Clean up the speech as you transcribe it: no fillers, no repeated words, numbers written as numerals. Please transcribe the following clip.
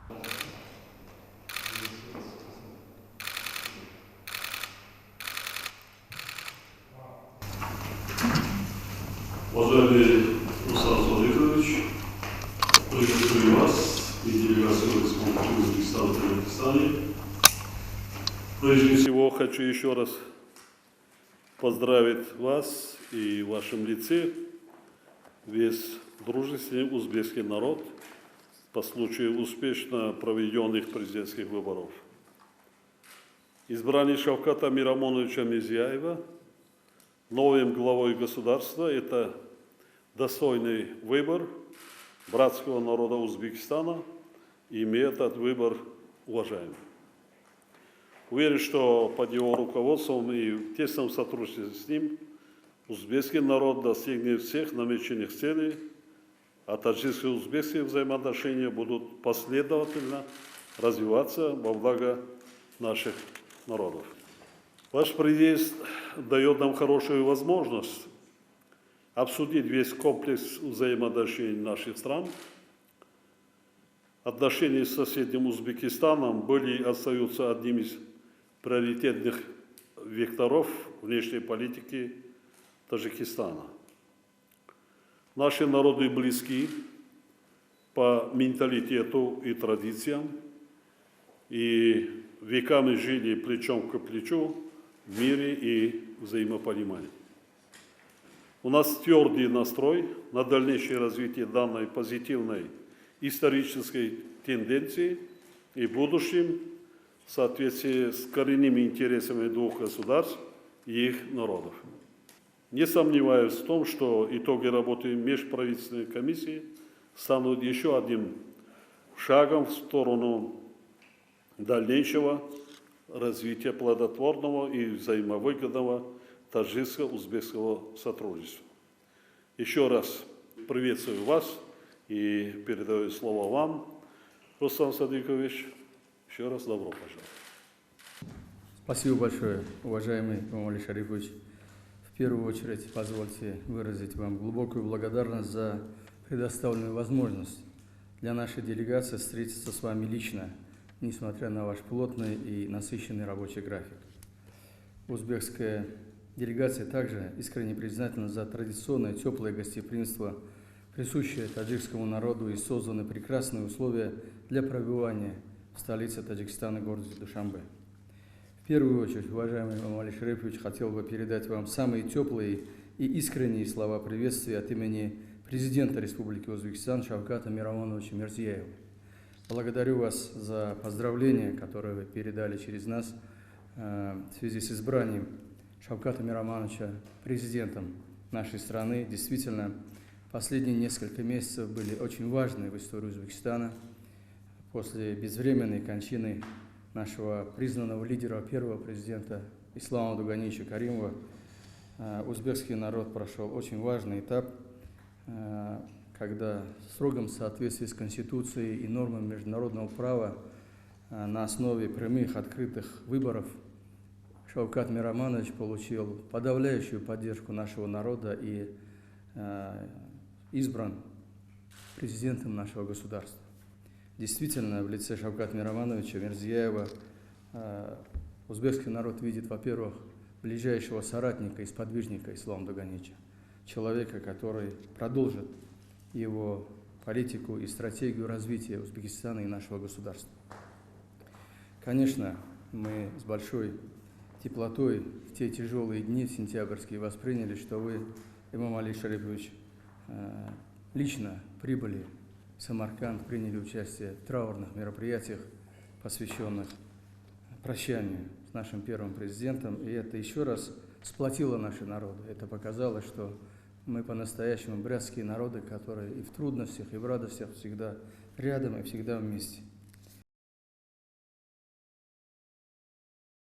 Уважаемый Руслан Садыкович, приветствую вас и делегацию Республики Узбекистан в Таджикистане. Прежде всего, хочу еще раз поздравить вас и в вашем лице весь дружественный узбекский народ по случаю успешно проведенных президентских выборов. Избрание Шавката Мирамоновича Мирзияева новым главой государства – это достойный выбор братского народа Узбекистана, и мы этот выбор уважаем. Уверен, что под его руководством и в тесном сотрудничестве с ним узбекский народ достигнет всех намеченных целей, а таджикско-узбекские взаимоотношения будут последовательно развиваться во благо наших народов. Ваш приезд дает нам хорошую возможность обсудить весь комплекс взаимоотношений наших стран. Отношения с соседним Узбекистаном были и остаются одним из приоритетных векторов внешней политики Таджикистана. Наши народы близки по менталитету и традициям, и веками жили плечом к плечу в мире и взаимопонимании. У нас твердый настрой на дальнейшее развитие данной позитивной исторической тенденции и в будущем в соответствии с коренными интересами двух государств и их народов. Не сомневаюсь в том, что итоги работы межправительственной комиссии станут еще одним шагом в сторону дальнейшего развития плодотворного и взаимовыгодного таджикско-узбекского сотрудничества. Еще раз приветствую вас и передаю слово вам, Руслан Садыкович. Еще раз добро пожаловать. Спасибо большое, уважаемый Эмомали Шарифович. В первую очередь позвольте выразить вам глубокую благодарность за предоставленную возможность для нашей делегации встретиться с вами лично, несмотря на ваш плотный и насыщенный рабочий график. Узбекская делегация также искренне признательна за традиционное теплое гостеприимство, присущее таджикскому народу, и созданы прекрасные условия для пребывания в столице Таджикистана, городе Душанбе. В первую очередь, уважаемый Эмомали Шарифович, хотел бы передать вам самые теплые и искренние слова приветствия от имени президента Республики Узбекистан Шавката Мирамоновича Мирзияева. Благодарю вас за поздравления, которые вы передали через нас в связи с избранием Шавката Мирамоновича президентом нашей страны. Действительно, последние несколько месяцев были очень важны в истории Узбекистана. После безвременной кончины нашего признанного лидера, первого президента Ислама Дуганича Каримова, узбекский народ прошел очень важный этап, когда в строгом соответствии с Конституцией и нормами международного права на основе прямых открытых выборов Шавкат Мирамонович получил подавляющую поддержку нашего народа и избран президентом нашего государства. Действительно, в лице Шавката Мирамоновича Мирзияева узбекский народ видит, во-первых, ближайшего соратника и сподвижника Ислама Дуганича, человека, который продолжит его политику и стратегию развития Узбекистана и нашего государства. Конечно, мы с большой теплотой в те тяжелые дни сентябрьские восприняли, что вы, Эмомали Шарифович, лично прибыли в Самарканд, приняли участие в траурных мероприятиях, посвященных прощанию с нашим первым президентом. И это еще раз сплотило наши народы. Это показало, что мы по-настоящему братские народы, которые и в трудностях, и в радостях всегда рядом, и всегда вместе.